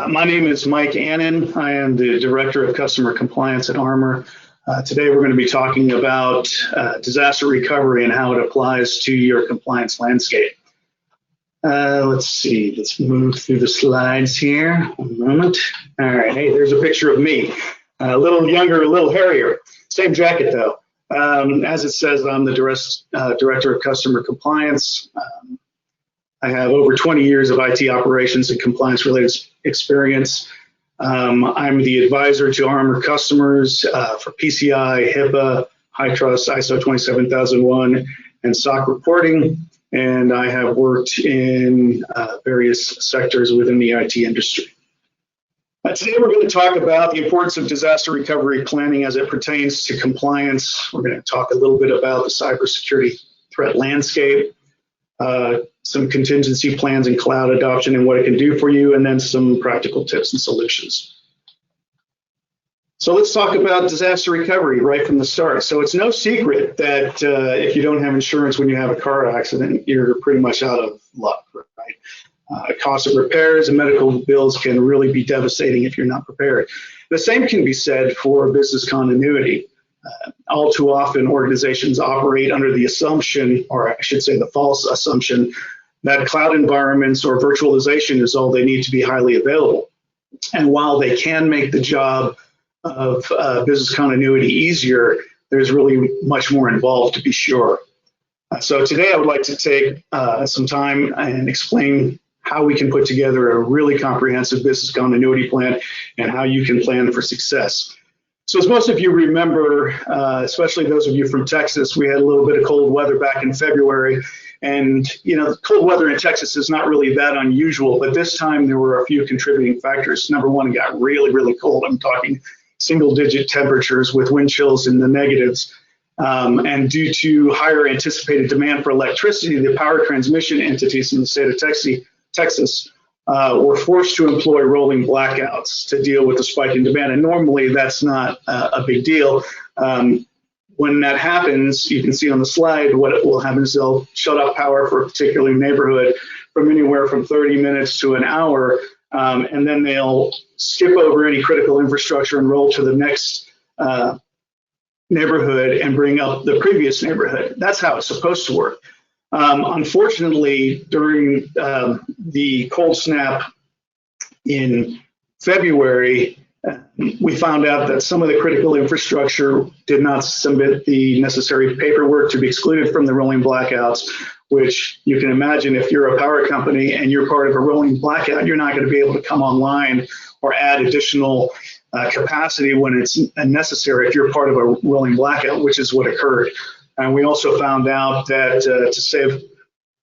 My name is Mike Annand. I am the Director of Customer Compliance at Armor. Today we're going to be talking about disaster recovery and how it applies to your compliance landscape. Let's see, let's move through the slides here. One moment. All right, hey, there's a picture of me. A little younger, a little hairier. Same jacket though. As it says, I'm the Director of Customer Compliance. I have over 20 years of IT operations and compliance related experience. I'm the advisor to Armor customers for PCI, HIPAA, HITRUST, ISO 27001, and SOC reporting. And I have worked in various sectors within the IT industry. Today we're going to talk about the importance of disaster recovery planning as it pertains to compliance. We're going to talk a little bit about the cybersecurity threat landscape, some contingency plans and cloud adoption and what it can do for you, and then some practical tips and solutions. So let's talk about disaster recovery right from the start. So it's no secret that if you don't have insurance when you have a car accident, you're pretty much out of luck, right? Cost of repairs and medical bills can really be devastating if you're not prepared. The same can be said for business continuity. All too often, organizations operate under the assumption, or I should say the false assumption, that cloud environments or virtualization is all they need to be highly available. And while they can make the job of business continuity easier, there's really much more involved, to be sure. So today I would like to take some time and explain how we can put together a really comprehensive business continuity plan and how you can plan for success. So as most of you remember, especially those of you from Texas, we had a little bit of cold weather back in February. And, you know, cold weather in Texas is not really that unusual, but this time there were a few contributing factors. Number one, it got really, really cold. I'm talking single-digit temperatures with wind chills in the negatives. And due to higher anticipated demand for electricity, the power transmission entities in the state of Texas were forced to employ rolling blackouts to deal with the spike in demand. And normally that's not a big deal. When that happens, you can see on the slide what will happen is they'll shut off power for a particular neighborhood from anywhere from 30 minutes to an hour, and then they'll skip over any critical infrastructure and roll to the next neighborhood and bring up the previous neighborhood. That's how it's supposed to work. Unfortunately, during the cold snap in February, we found out that some of the critical infrastructure did not submit the necessary paperwork to be excluded from the rolling blackouts, which you can imagine if you're a power company and you're part of a rolling blackout, you're not going to be able to come online or add additional capacity when it's necessary if you're part of a rolling blackout, which is what occurred. And we also found out that to save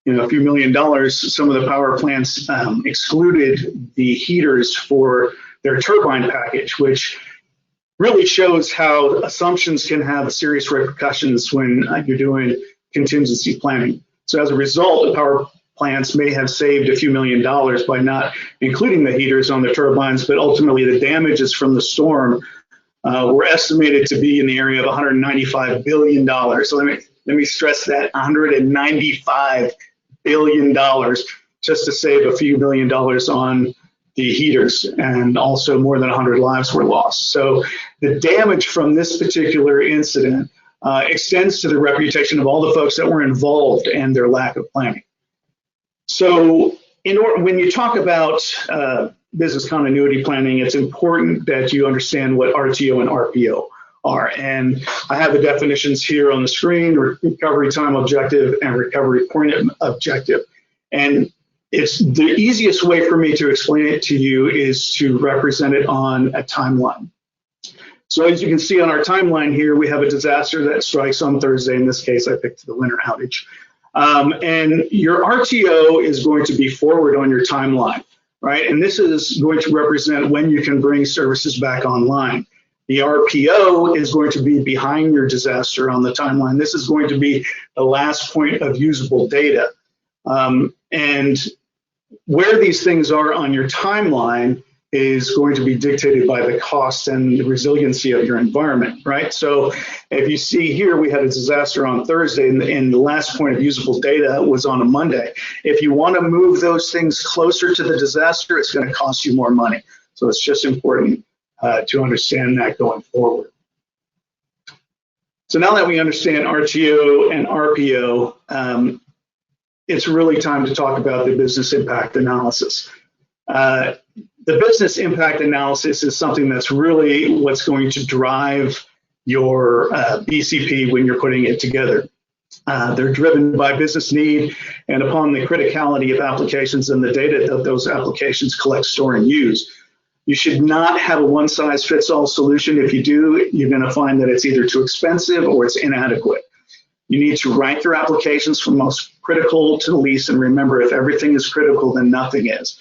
a few $1 million, some of the power plants excluded the heaters for their turbine package, which really shows how assumptions can have serious repercussions when you're doing contingency planning. So as a result, the power plants may have saved a few $1 million by not including the heaters on the turbines, but ultimately the damages from the storm were estimated to be in the area of $195 billion. So let me stress that, $195 billion just to save a few $1 million on the heaters, and also more than 100 lives were lost. So the damage from this particular incident extends to the reputation of all the folks that were involved and their lack of planning. So when you talk about business continuity planning, it's important that you understand what RTO and RPO are. And I have the definitions here on the screen: recovery time objective and recovery point objective. And it's the easiest way for me to explain it to you is to represent it on a timeline. So as you can see on our timeline here, we have a disaster that strikes on Thursday. In this case, I picked the winter outage. And your RTO is going to be forward on your timeline, right? And this is going to represent when you can bring services back online. The RPO is going to be behind your disaster on the timeline. This is going to be the last point of usable data. And where these things are on your timeline is going to be dictated by the cost and the resiliency of your environment, right? So if you see here, we had a disaster on Thursday, and the last point of usable data was on a Monday. If you want to move those things closer to the disaster, it's going to cost you more money. So it's just important to understand that going forward. So now that we understand RTO and RPO, it's really time to talk about the business impact analysis. The business impact analysis is something that's really what's going to drive your BCP when you're putting it together. They're driven by business need and upon the criticality of applications and the data that those applications collect, store, and use. You should not have a one-size-fits-all solution. If you do, you're going to find that it's either too expensive or it's inadequate. You need to rank your applications from most critical to the least, and remember, if everything is critical, then nothing is.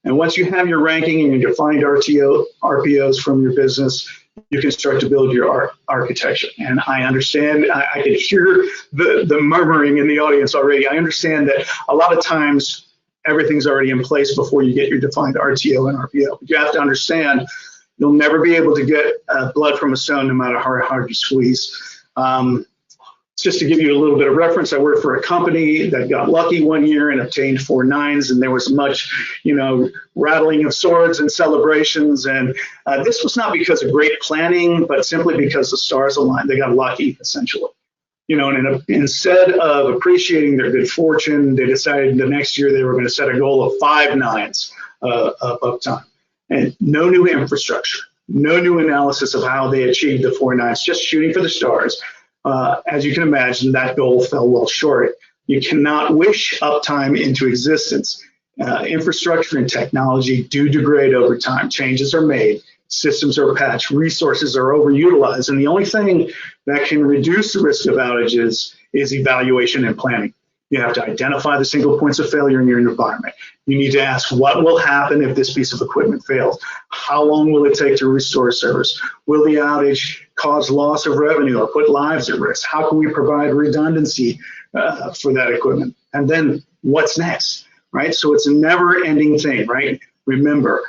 And once you have your ranking and your defined RPOs from your business, you can start to build your architecture. And I understand, I can hear the murmuring in the audience already. I understand that a lot of times everything's already in place before you get your defined RTO and RPO. But you have to understand, you'll never be able to get blood from a stone no matter how hard you squeeze. Just to give you a little bit of reference, I worked for a company that got lucky one year and obtained 4 nines, and there was much, rattling of swords and celebrations. And this was not because of great planning, but simply because the stars aligned. They got lucky, essentially. And instead of appreciating their good fortune, they decided the next year they were going to set a goal of 5 nines of uptime, and no new infrastructure, no new analysis of how they achieved the 4 nines, just shooting for the stars. As you can imagine, that goal fell well short. You cannot wish uptime into existence. Infrastructure and technology do degrade over time. Changes are made, systems are patched, resources are overutilized, and the only thing that can reduce the risk of outages is evaluation and planning. You have to identify the single points of failure in your environment. You need to ask, what will happen if this piece of equipment fails? How long will it take to restore service? Will the outage cause loss of revenue or put lives at risk? How can we provide redundancy for that equipment? And then what's next, right? So it's a never-ending thing, right? Remember,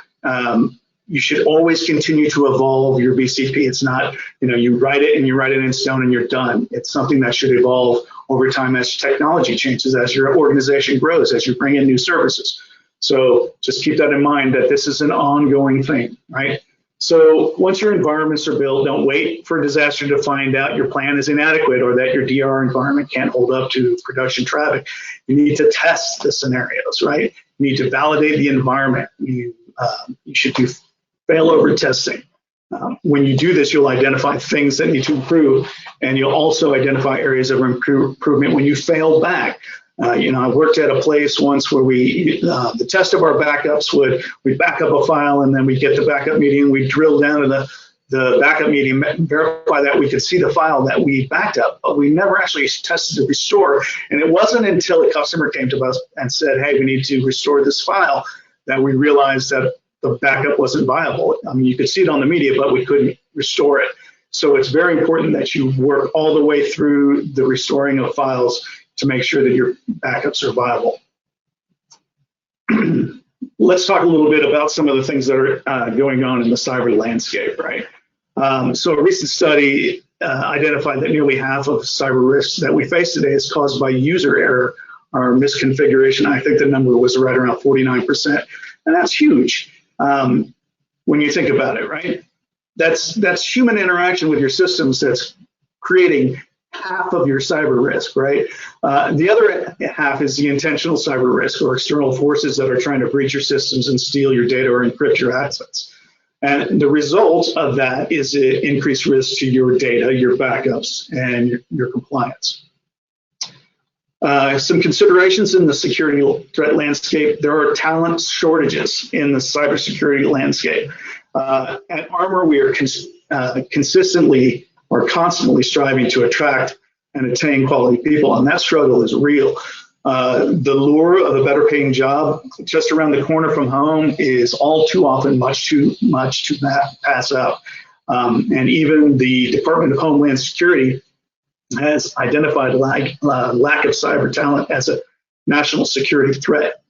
you should always continue to evolve your BCP. It's not, you write it and you write it in stone and you're done. It's something that should evolve over time as technology changes, as your organization grows, as you bring in new services. So just keep that in mind, that this is an ongoing thing, right? So once your environments are built, don't wait for a disaster to find out your plan is inadequate or that your DR environment can't hold up to production traffic. You need to test the scenarios, right? You need to validate the environment. You should do failover testing. When you do this, you'll identify things that need to improve, and you'll also identify areas of improvement when you fail back. I worked at a place once where the test of our backups we'd back up a file, and then we'd get the backup meeting, we'd drill down to the backup meeting, verify that we could see the file that we backed up, but we never actually tested to restore. And it wasn't until a customer came to us and said, hey, we need to restore this file, that we realized that the backup wasn't viable. I mean, you could see it on the media, but we couldn't restore it. So it's very important that you work all the way through the restoring of files to make sure that your backups are viable. Let's talk a little bit about some of the things that are going on in the cyber landscape, right? So a recent study identified that nearly half of cyber risks that we face today is caused by user error or misconfiguration. I think the number was right around 49%, and that's huge. When you think about it, right? That's human interaction with your systems that's creating half of your cyber risk, right? The other half is the intentional cyber risk, or external forces that are trying to breach your systems and steal your data or encrypt your assets. And the result of that is an increased risk to your data, your backups, and your compliance. Some considerations in the security threat landscape. There are talent shortages in the cybersecurity landscape. At Armor, we are consistently or constantly striving to attract and attain quality people, and that struggle is real. The lure of a better paying job just around the corner from home is all too often much too much to pass up. And even the Department of Homeland Security has identified lack of cyber talent as a national security threat.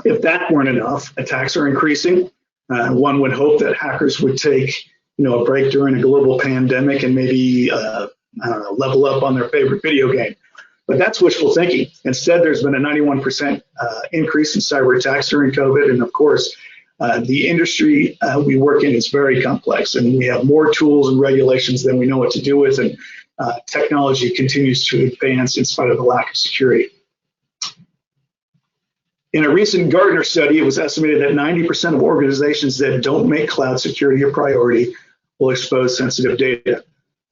If that weren't enough, attacks are increasing. One would hope that hackers would take, a break during a global pandemic and maybe, I don't know, level up on their favorite video game. But that's wishful thinking. Instead, there's been a 91% increase in cyber attacks during COVID. And of course, the industry we work in is very complex, and we have more tools and regulations than we know what to do with. And technology continues to advance in spite of the lack of security. In a recent Gartner study, it was estimated that 90% of organizations that don't make cloud security a priority will expose sensitive data.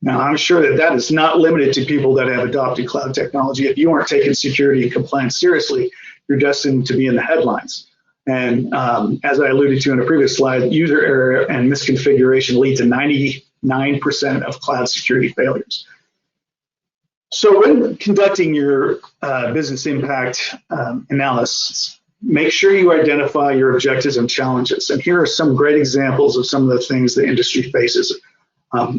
Now, I'm sure that that is not limited to people that have adopted cloud technology. If you aren't taking security and compliance seriously, you're destined to be in the headlines. And as I alluded to in a previous slide, user error and misconfiguration lead to 99% of cloud security failures. So when conducting your business impact analysis, make sure you identify your objectives and challenges. And here are some great examples of some of the things the industry faces.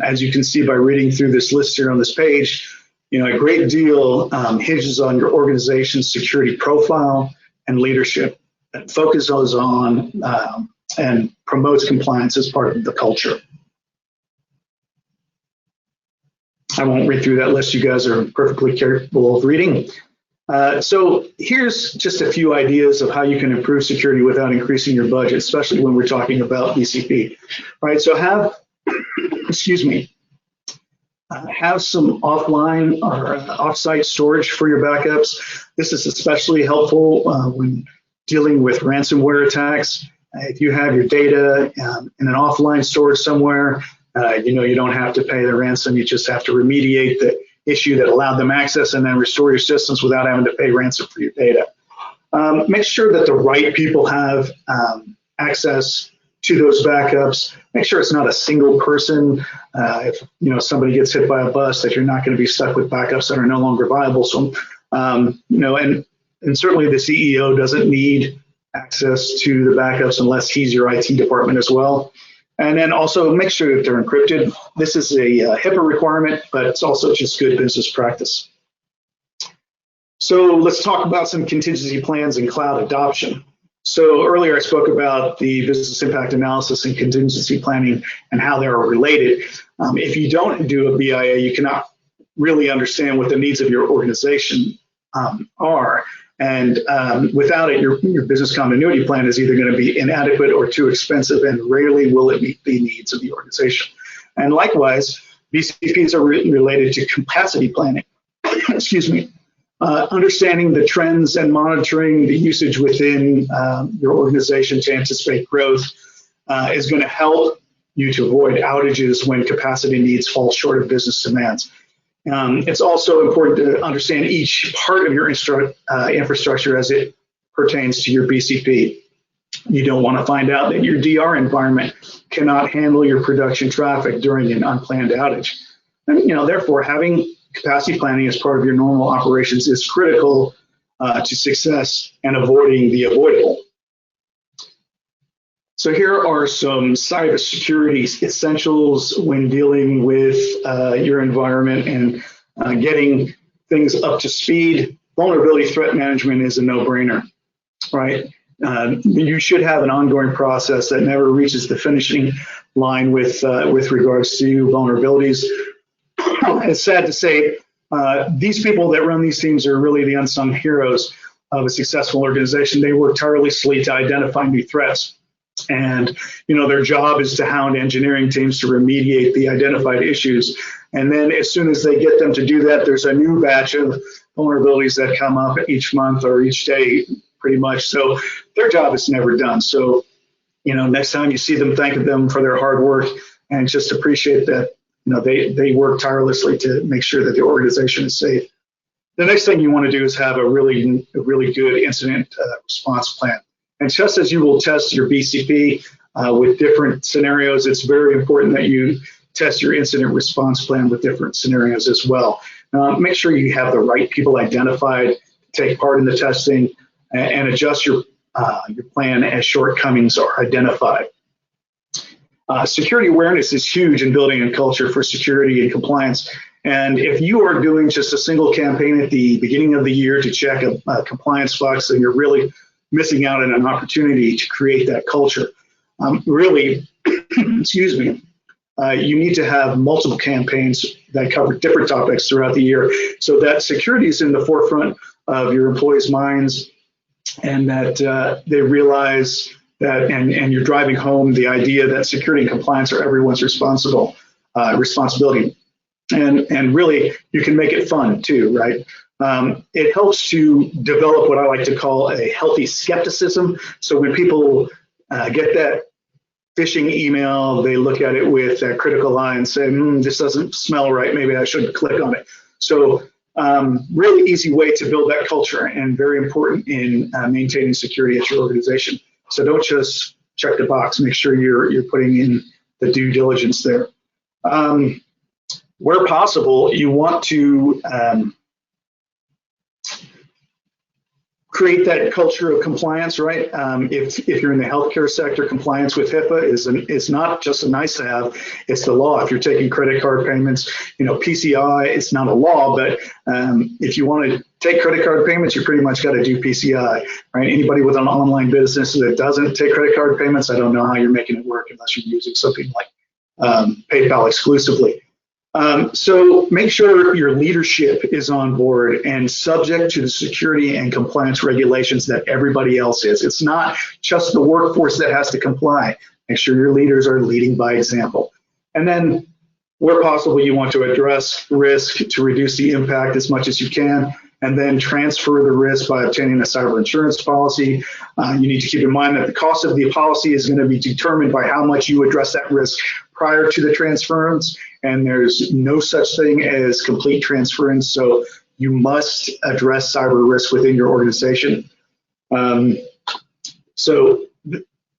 As you can see by reading through this list here on this page, a great deal hinges on your organization's security profile and leadership that focuses on and promotes compliance as part of the culture. I won't read through that list. You guys are perfectly capable of reading. So here's just a few ideas of how you can improve security without increasing your budget, especially when we're talking about BCP. Right, so have some offline or offsite storage for your backups. This is especially helpful when dealing with ransomware attacks. If you have your data in an offline storage somewhere, you don't have to pay the ransom. You just have to remediate the issue that allowed them access and then restore your systems without having to pay ransom for your data. Make sure that the right people have access to those backups. Make sure it's not a single person. If somebody gets hit by a bus, that you're not going to be stuck with backups that are no longer viable. So, and certainly the CEO doesn't need access to the backups unless he's your IT department as well. And then also make sure that they're encrypted. This is a HIPAA requirement, but it's also just good business practice. So let's talk about some contingency plans and cloud adoption. So earlier I spoke about the business impact analysis and contingency planning and how they are related. If you don't do a BIA, you cannot really understand what the needs of your organization are. And without it, your business continuity plan is either going to be inadequate or too expensive, and rarely will it meet the needs of the organization. And likewise, BCPs are related to capacity planning. Excuse me. Understanding the trends and monitoring the usage within your organization to anticipate growth is going to help you to avoid outages when capacity needs fall short of business demands. It's also important to understand each part of your infrastructure as it pertains to your BCP. You don't want to find out that your DR environment cannot handle your production traffic during an unplanned outage. And, therefore, having capacity planning as part of your normal operations is critical to success and avoiding the avoidable. So here are some cybersecurity essentials when dealing with your environment and getting things up to speed. Vulnerability threat management is a no-brainer, right? You should have an ongoing process that never reaches the finishing line with regards to vulnerabilities. It's sad to say, these people that run these teams are really the unsung heroes of a successful organization. They work tirelessly to identify new threats. And, their job is to hound engineering teams to remediate the identified issues. And then as soon as they get them to do that, there's a new batch of vulnerabilities that come up each month or each day, pretty much. So their job is never done. So, next time you see them, thank them for their hard work and just appreciate that, they work tirelessly to make sure that the organization is safe. The next thing you want to do is have a really good incident response plan. And just as you will test your BCP with different scenarios, it's very important that you test your incident response plan with different scenarios as well. Make sure you have the right people identified, take part in the testing, and adjust your plan as shortcomings are identified. Security awareness is huge in building a culture for security and compliance. And if you are doing just a single campaign at the beginning of the year to check a compliance box, then you're really missing out on an opportunity to create that culture. really, excuse me, you need to have multiple campaigns that cover different topics throughout the year so that security is in the forefront of your employees' minds, and that they realize that, and you're driving home the idea that security and compliance are everyone's responsibility. And really, you can make it fun too, right? It helps to develop what I like to call a healthy skepticism. So when people get that phishing email, they look at it with that critical eye and say, this doesn't smell right, maybe I shouldn't click on it. So really easy way to build that culture, and very important in maintaining security at your organization. So don't just check the box, make sure you're putting in the due diligence there. Where possible, you want to create that culture of compliance, right? If you're in the healthcare sector, compliance with HIPAA is not just a nice to have, it's the law. If you're taking credit card payments, PCI, it's not a law, but if you want to take credit card payments, you pretty much got to do PCI, right? Anybody with an online business that doesn't take credit card payments, I don't know how you're making it work unless you're using something like PayPal exclusively. So make sure your leadership is on board and subject to the security and compliance regulations that everybody else is. It's not just the workforce that has to comply. Make sure your leaders are leading by example. And then where possible, you want to address risk to reduce the impact as much as you can, and then transfer the risk by obtaining a cyber insurance policy. You need to keep in mind that the cost of the policy is going to be determined by how much you address that risk prior to the transference, and there's no such thing as complete transference, so you must address cyber risk within your organization. So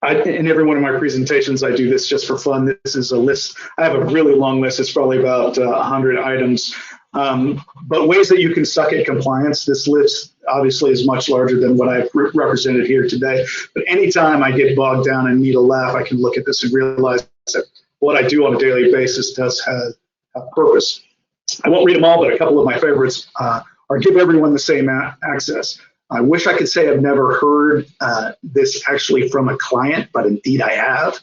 in every one of my presentations, I do this just for fun. This is a list. I have a really long list. It's probably about 100 items. But ways that you can suck at compliance, this list obviously is much larger than what I've represented here today. But anytime I get bogged down and need a laugh, I can look at this and realize that what I do on a daily basis does have a purpose. I won't read them all, but a couple of my favorites are give everyone the same access. I wish I could say I've never heard this actually from a client, but indeed I have.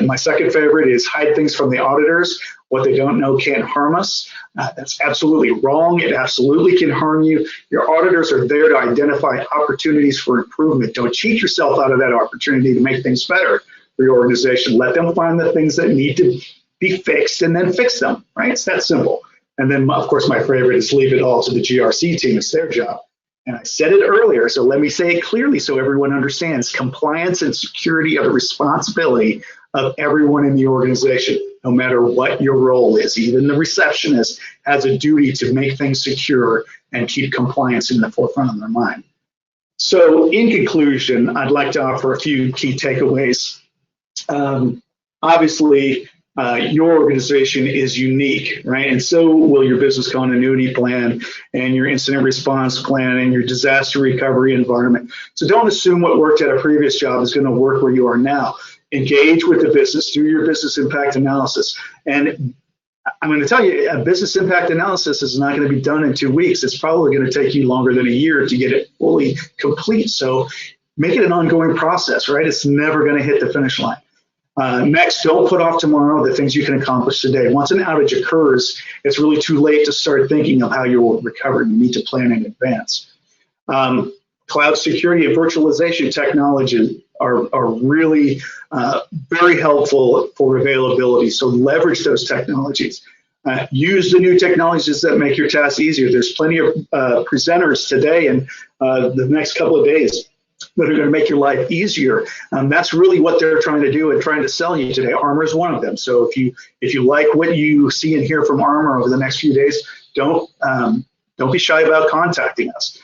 My second favorite is hide things from the auditors. What they don't know can't harm us. That's absolutely wrong. It absolutely can harm you. Your auditors are there to identify opportunities for improvement. Don't cheat yourself out of that opportunity to make things better for your organization. Let them find the things that need to be fixed and then fix them, right? It's that simple. And then, of course, my favorite is leave it all to the GRC team. It's their job. And I said it earlier, so let me say it clearly so everyone understands. Compliance and security are the responsibility of everyone in the organization, no matter what your role is. Even the receptionist has a duty to make things secure and keep compliance in the forefront of their mind. So in conclusion, I'd like to offer a few key takeaways. Obviously, your organization is unique, right? And so will your business continuity plan and your incident response plan and your disaster recovery environment. So don't assume what worked at a previous job is going to work where you are now. Engage with the business, do your business impact analysis. And I'm going to tell you, a business impact analysis is not going to be done in 2 weeks. It's probably going to take you longer than a year to get it fully complete. So make it an ongoing process, right? It's never going to hit the finish line. Next, don't put off tomorrow the things you can accomplish today. Once an outage occurs, it's really too late to start thinking of how you will recover. You need to plan in advance. Cloud security and virtualization technology are really very helpful for availability. So leverage those technologies. Use the new technologies that make your tasks easier. There's plenty of presenters today and the next couple of days that are going to make your life easier. That's really what they're trying to do and trying to sell you today. Armor is one of them. So if you like what you see and hear from Armor over the next few days, don't be shy about contacting us.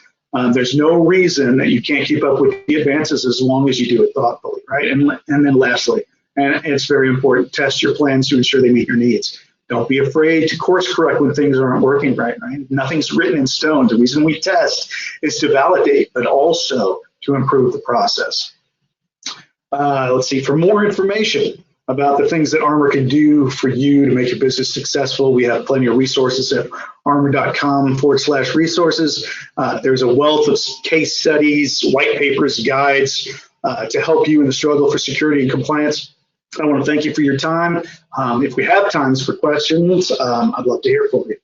There's no reason that you can't keep up with the advances as long as you do it thoughtfully, right? And then lastly, and it's very important, test your plans to ensure they meet your needs. Don't be afraid to course correct when things aren't working right? Nothing's written in stone. The reason we test is to validate, but also to improve the process. Let's see, for more information about the things that Armor can do for you to make your business successful, we have plenty of resources at armor.com/resources. There's a wealth of case studies, white papers, guides, to help you in the struggle for security and compliance. I want to thank you for your time. If we have times for questions, I'd love to hear from you.